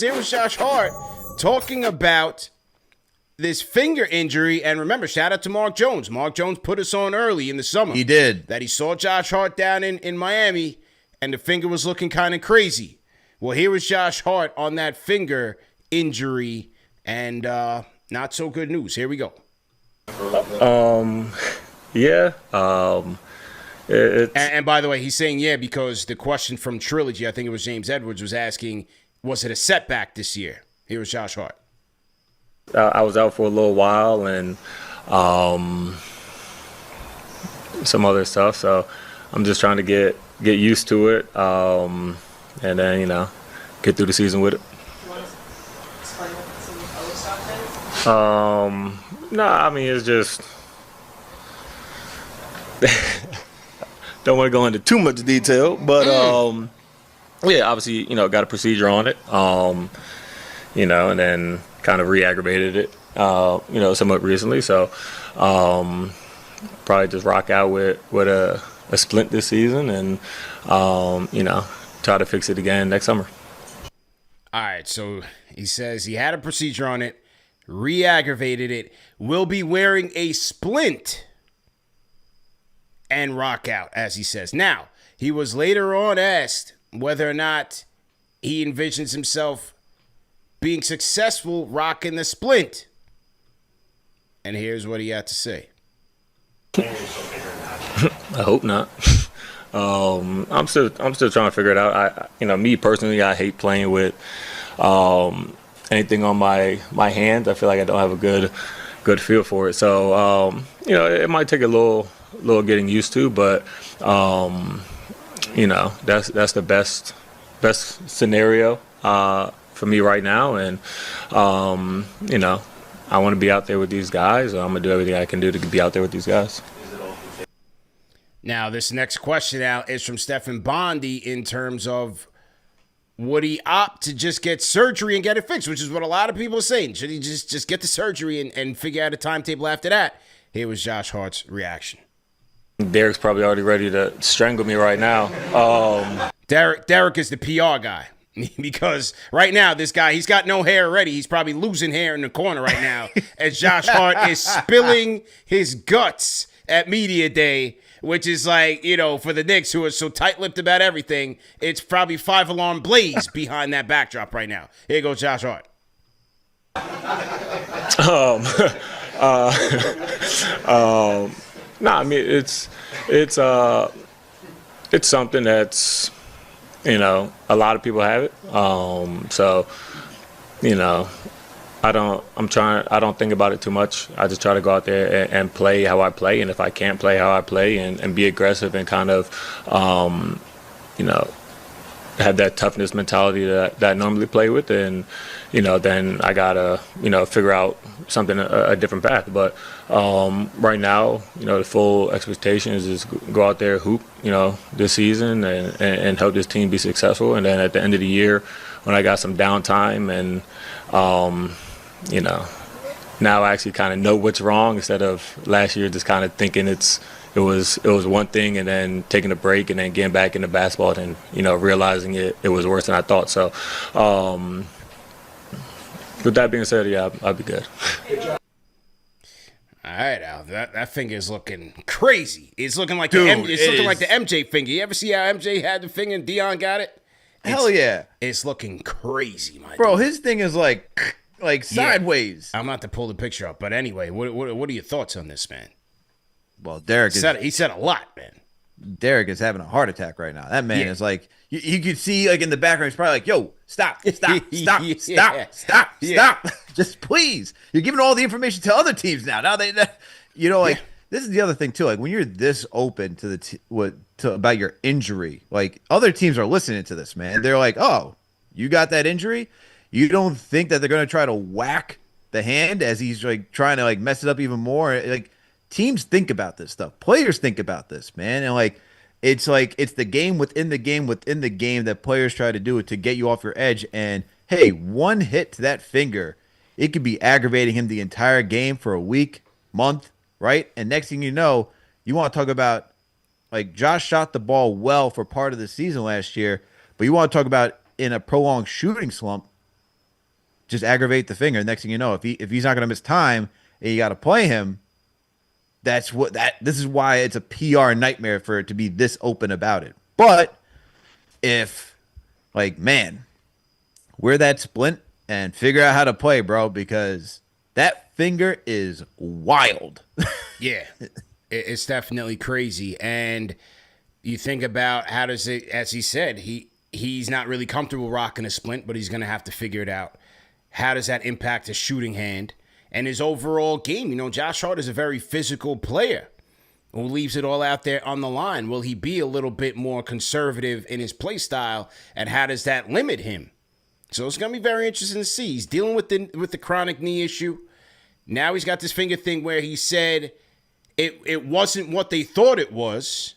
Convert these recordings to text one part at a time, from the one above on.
Here was Josh Hart talking about this finger injury. And remember, shout out to Mark Jones. Mark Jones put us on early in the summer. He did. That he saw Josh Hart down in Miami, and the finger was looking kind of crazy. Well, here was Josh Hart on that finger injury, and not so good news. Here we go. Yeah. And by the way, he's saying yeah because the question from Trilogy, I think it was James Edwards, was asking, was it a setback this year? Here was Josh Hart. I was out for a little while and some other stuff, so I'm just trying to get used to it, and then get through the season with it. You want to explain what some other stuff is? No, I mean it's just don't want to go into too much detail, but yeah, obviously got a procedure on it, and then kind of re-aggravated it, somewhat recently. So probably just rock out with a splint this season, and try to fix it again next summer. All right, so he says he had a procedure on it, re-aggravated it, will be wearing a splint and rock out, as he says. Now, he was later on asked whether or not he envisions himself being successful rocking the splint. And here's what he had to say. I hope not. I'm still trying to figure it out. Me personally, I hate playing with anything on my hands. I feel like I don't have a good feel for it. So it might take a little getting used to, but that's the best scenario for me right now, and I want to be out there with these guys. I'm gonna do everything I can do to be out there with these guys. Now, this next question out is from Stephen Bondi in terms of would he opt to just get surgery and get it fixed, which is what a lot of people are saying. Should he just get the surgery and figure out a timetable after that? Here was Josh Hart's reaction. Derek's probably already ready to strangle me right now. Derek is the PR guy. Because right now, this guy, he's got no hair already. He's probably losing hair in the corner right now as Josh Hart is spilling his guts at Media Day, which is like, for the Knicks, who are so tight-lipped about everything, it's probably 5-alarm blaze behind that backdrop right now. Here goes Josh Hart. I mean, it's something that's, a lot of people have it. So, I don't think about it too much. I just try to go out there and play how I play. And if I can't play how I play and be aggressive and kind of, have that toughness mentality that I normally play with, and then I gotta figure out something, a different path. But right now, the full expectation is just go out there, hoop, this season and help this team be successful. And then at the end of the year, when I got some downtime and now I actually kind of know what's wrong, instead of last year just kind of thinking it was one thing and then taking a break and then getting back into basketball and realizing it was worse than I thought. So with that being said, yeah, I'll be good. All right, Al, that finger's looking crazy. It's looking like Dude, looking like the MJ finger. You ever see how MJ had the finger and Dion got it? Hell yeah. It's looking crazy, my Bro, dude. his thing is like sideways. I'm about to pull the picture up, but anyway, what are your thoughts on this, man? Well, Derek He said a lot, man. Derek is having a heart attack right now. That man is like, you could see like in the background, he's probably like, yo, stop. Just please. You're giving all the information to other teams now. Now this is the other thing too. Like when you're this open to about your injury, like other teams are listening to this, man. They're like, oh, you got that injury? You don't think that they're going to try to whack the hand as he's like trying to like mess it up even more? Like teams think about this stuff. Players think about this, man. And it's the game within the game within the game that players try to do it to get you off your edge. And hey, one hit to that finger, it could be aggravating him the entire game for a week, month, right? And next thing you know, you want to talk about like Josh shot the ball well for part of the season last year, but you want to talk about in a prolonged shooting slump, just aggravate the finger. Next thing you know, if he's not going to miss time and you got to play him, this is why it's a PR nightmare for it to be this open about it. But if, like, man, wear that splint and figure out how to play, bro, because that finger is wild. Yeah, it's definitely crazy. And you think about how does it, as he said, he's not really comfortable rocking a splint, but he's going to have to figure it out. How does that impact his shooting hand and his overall game? You know, Josh Hart is a very physical player who leaves it all out there on the line. Will he be a little bit more conservative in his play style, and how does that limit him? So it's going to be very interesting to see. He's dealing with the chronic knee issue. Now he's got this finger thing where he said it wasn't what they thought it was.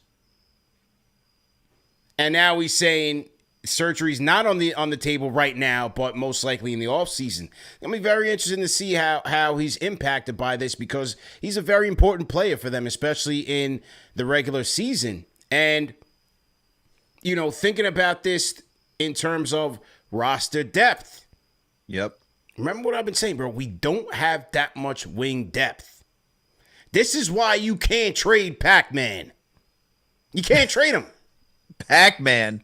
And now he's saying surgery's not on the table right now, but most likely in the offseason. It'll be very interesting to see how he's impacted by this, because he's a very important player for them, especially in the regular season. And, you know, thinking about this in terms of roster depth. Yep. Remember what I've been saying, bro? We don't have that much wing depth. This is why you can't trade Pac-Man. You can't trade him. Pac-Man.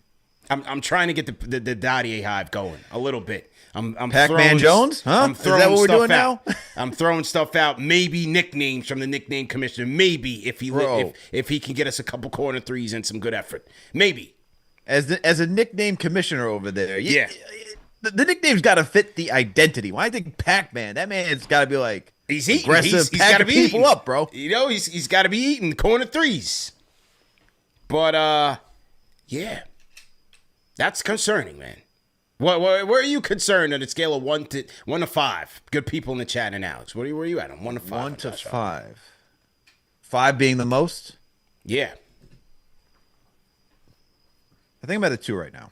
I'm trying to get the Dottie hive going a little bit. I'm Pac-Man Jones? Huh? I'm Is throwing that what we're stuff doing out. now? I'm throwing stuff out. Maybe nicknames from the nickname commissioner. Maybe if he can get us a couple corner threes and some good effort. Maybe. As a nickname commissioner over there. Yeah. The nickname's got to fit the identity. When I think Pac-Man, that man's got to be like he's eating. aggressive, He's got to be people eating. up, bro. You know, he's got to be eating corner threes. But yeah, that's concerning, man. Where are you concerned on a scale of 1 to 5? Good people in the chat and Alex. Where are you at on 1 to 5? 1 to 5. 5 being the most. Yeah. I think I'm at a 2 right now.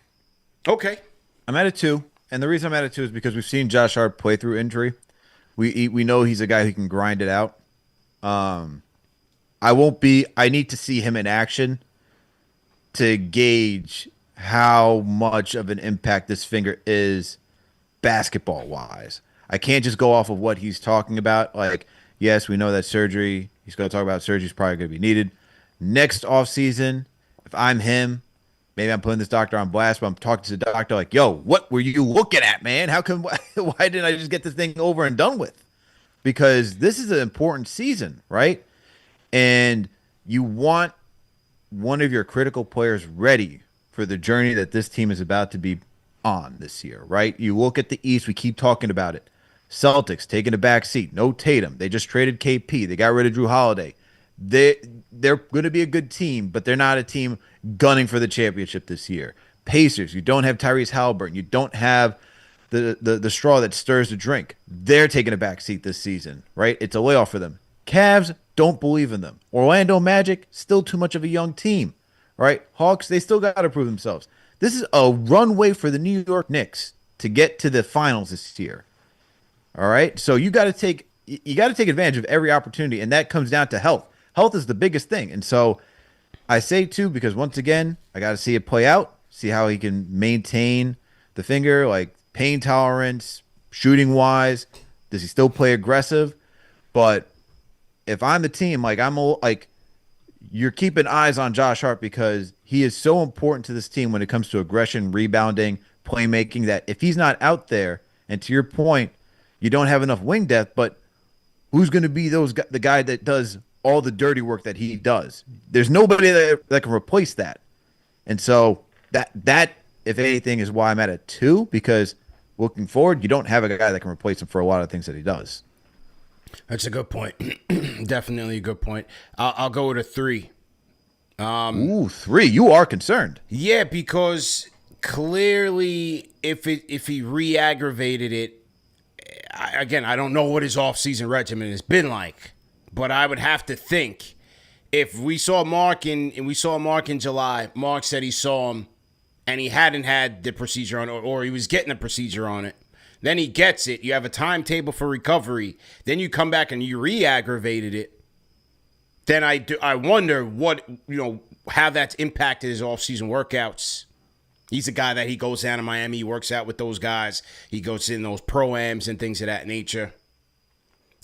Okay. I'm at a 2, and the reason I'm at a 2 is because we've seen Josh Hart play through injury. We know he's a guy who can grind it out. I need to see him in action to gauge how much of an impact this finger is basketball-wise. I can't just go off of what he's talking about. Like, yes, we know that surgery, he's going to talk about surgery is probably going to be needed. Next offseason, if I'm him, maybe I'm putting this doctor on blast, but I'm talking to the doctor like, yo, what were you looking at, man? Why didn't I just get this thing over and done with? Because this is an important season, right? And you want one of your critical players ready for the journey that this team is about to be on this year, right? You look at the East, we keep talking about it. Celtics taking a back seat. No Tatum. They just traded KP. They got rid of Drew Holiday. They're going to be a good team, but they're not a team gunning for the championship this year. Pacers, you don't have Tyrese Halliburton. You don't have the straw that stirs the drink. They're taking a back seat this season, right? It's a layoff for them. Cavs, don't believe in them. Orlando Magic, still too much of a young team, right? Hawks, they still got to prove themselves. This is a runway for the New York Knicks to get to the finals this year. All right? So you got to take advantage of every opportunity, and that comes down to health. Health is the biggest thing. And so I say 2 because, once again, I got to see it play out, see how he can maintain the finger, like pain tolerance, shooting-wise. Does he still play aggressive? But if I'm the team, you're keeping eyes on Josh Hart because he is so important to this team when it comes to aggression, rebounding, playmaking, that if he's not out there, and to your point, you don't have enough wing depth, but who's going to be the guy that does all the dirty work that he does? There's nobody that can replace that. And so that, if anything, is why I'm at a 2, because looking forward, you don't have a guy that can replace him for a lot of things that he does. That's a good point. Definitely a good point. I'll go with a 3. 3. You are concerned. Yeah, because clearly, if he re-aggravated it, I don't know what his off-season regimen has been like, but I would have to think if we saw Mark in July, Mark said he saw him and he hadn't had the procedure on, or he was getting a procedure on it. Then he gets it. You have a timetable for recovery. Then you come back and you re-aggravated it. Then I wonder how that's impacted his off-season workouts. He's a guy that he goes down to Miami. He works out with those guys. He goes in those pro-ams and things of that nature.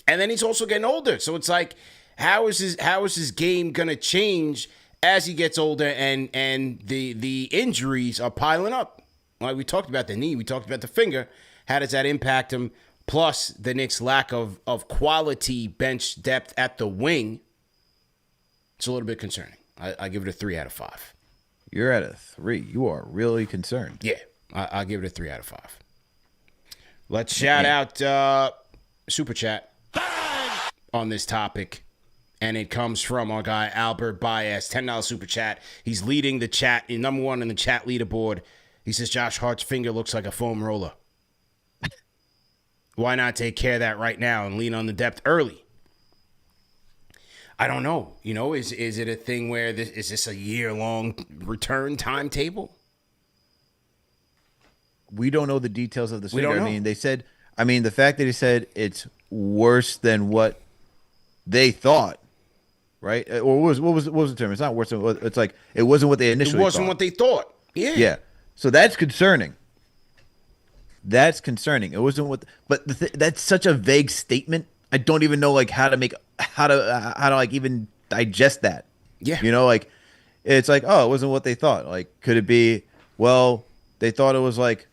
And then he's also getting older. So it's like, how is his game going to change as he gets older and the injuries are piling up? Like we talked about the knee. We talked about the finger. How does that impact him? Plus the Knicks' lack of quality bench depth at the wing. It's a little bit concerning. I give it a 3 out of 5. You're at a 3. You are really concerned. Yeah, I'll give it a 3 out of 5. Let's shout out Super Chat on this topic. And it comes from our guy, Albert Baez, $10 Super Chat. He's leading the chat, number 1 in the chat leaderboard. He says, Josh Hart's finger looks like a foam roller. Why not take care of that right now and lean on the depth early? I don't know. You know, is it a thing where is this a year-long return timetable? We don't know the details of the We don't finger. know. I mean, the fact that he said it's worse than what they thought, right? Or what was the term? It's not worse than it's like it wasn't what they initially It wasn't thought. what they thought. Yeah. Yeah. So that's concerning. That's concerning. It wasn't what, but that's such a vague statement. I don't even know like how to like even digest that. Yeah. You know, like it's like, oh, it wasn't what they thought. Like, could it be? Well, they thought it was like,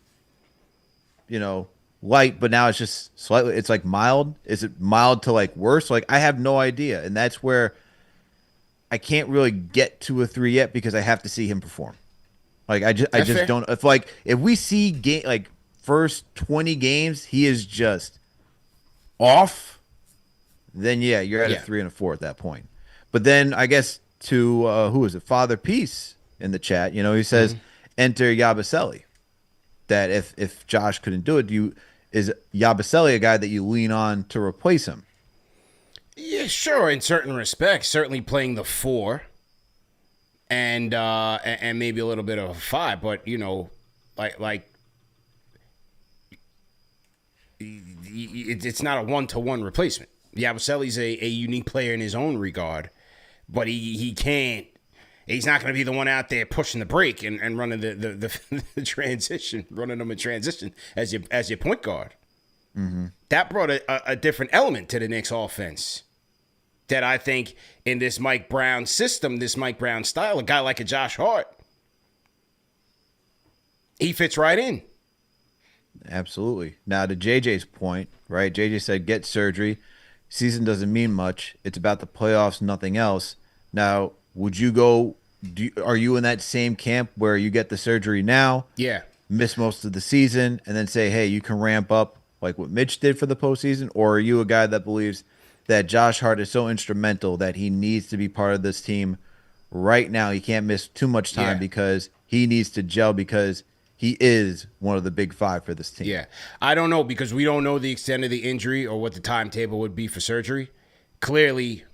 you know, light, but now it's just slightly. It's like mild. Is it mild to like worse? Like I have no idea, and that's where I can't really get to a 3 yet because I have to see him perform. Like I just fair. don't. If we see first 20 games, he is just off, then yeah, you're at a 3 and a 4 at that point. But then I guess to who is it? Father Peace in the chat, you know, he says enter Yabusele. That if Josh couldn't do it, is Yabusele a guy that you lean on to replace him? Yeah, sure. In certain respects, certainly playing the 4, and maybe a little bit of a 5. But you know, like it's not a 1-to-1 replacement. Yabusele's a unique player in his own regard, but he can't. He's not going to be the one out there pushing the brake and running the transition, running them in transition as your point guard. Mm-hmm. That brought a different element to the Knicks offense that I think in this Mike Brown system, this Mike Brown style, a guy like a Josh Hart, he fits right in. Absolutely. Now to JJ's point, right? JJ said get surgery. Season doesn't mean much. It's about the playoffs, nothing else. Now, would you go? Are you in that same camp where you get the surgery now? Yeah. Miss most of the season and then say, hey, you can ramp up like what Mitch did for the postseason? Or are you a guy that believes that Josh Hart is so instrumental that he needs to be part of this team right now? He can't miss too much time because he needs to gel because he is one of the big 5 for this team. Yeah. I don't know because we don't know the extent of the injury or what the timetable would be for surgery. Clearly,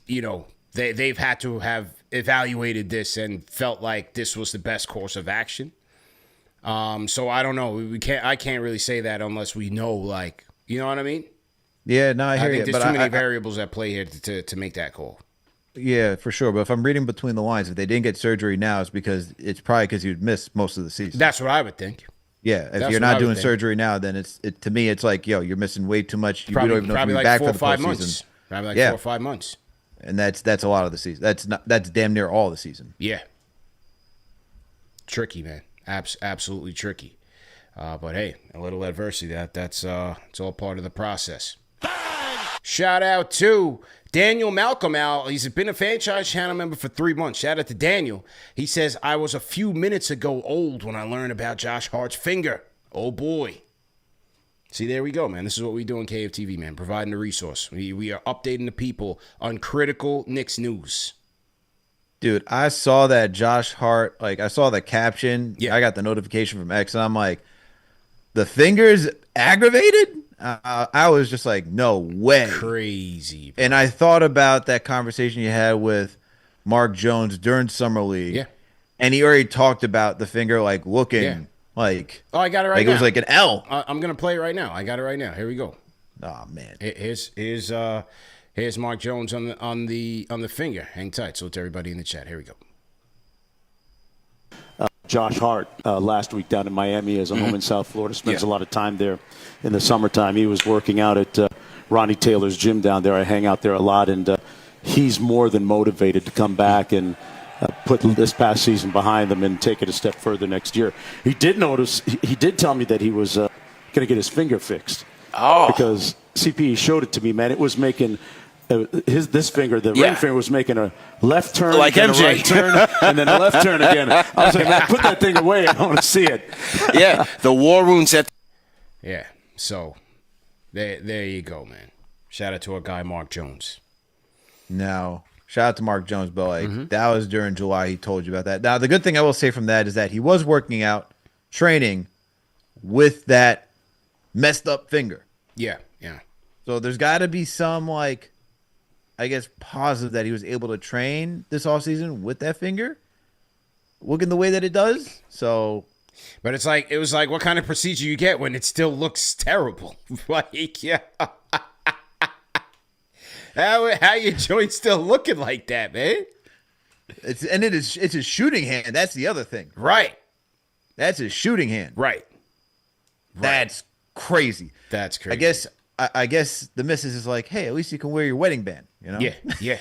you know, they've had to have evaluated this and felt like this was the best course of action. So I don't know. I can't really say that unless we know, like, you know what I mean? Yeah, no, I hear I think you. there's But too many variables at play here to make that call. Yeah, for sure. But if I'm reading between the lines, if they didn't get surgery now, it's probably because you'd miss most of the season. That's what I would think. Yeah, if That's you're what I not would doing think. surgery now, then to me, it's like, yo, you're missing way too much. You Probably, don't even know if probably you'll be like back 4 or for the 5 postseason. months. Probably like Yeah. 4 or 5 months. And that's a lot of the season. That's damn near all the season. Yeah. Tricky, man. Absolutely tricky. But hey, a little adversity. That's it's all part of the process. Shout out to Daniel Malcolm Al. He's been a franchise channel member for 3 months. Shout out to Daniel. He says, I was a few minutes ago old when I learned about Josh Hart's finger. Oh boy. See, there we go, man. This is what we do on KFTV, man. Providing the resource. We are updating the people on critical Knicks news. Dude, I saw that Josh Hart, I saw the caption. Yeah. I got the notification from X, and I'm like, the finger's aggravated? I was just like, no way. Crazy. Bro. And I thought about that conversation you had with Mark Jones during Summer League. Yeah. And he already talked about the finger, looking Yeah. like... Oh, I got it right like now. it was like an L. I'm going to play it right now. I got it right now. Here we go. Oh, man. Here's Mark Jones on the finger. Hang tight. So to everybody in the chat. Here we go. Josh Hart last week down in Miami as a home in South Florida. Spends a lot of time there in the summertime. He was working out at Ronnie Taylor's gym down there. I hang out there a lot, and he's more than motivated to come back and put this past season behind them and take it a step further next year. He did notice, he did tell me that he was going to get his finger fixed. Oh. Because CPE showed it to me, man. It was making this finger, the ring finger, was making a left turn, like then MJ. a right turn, and then a left turn again. I was like, man, put that thing away. I don't want to see it. Yeah, the war wounds at. Yeah, so there you go, man. Shout out to our guy Mark Jones. Now, shout out to Mark Jones, but like that was during July. He told you about that. Now, the good thing I will say from that is that he was working out, training with that messed up finger. Yeah. So there's got to be some like, I guess, positive that he was able to train this offseason with that finger, looking the way that it does. So, but it was like, what kind of procedure you get when it still looks terrible? Like, yeah. How your joint still looking like that, man? It's his shooting hand. That's the other thing. Right. That's his shooting hand. Right. That's crazy. That's crazy. I guess the missus is like, hey, at least you can wear your wedding band, you know? Yeah.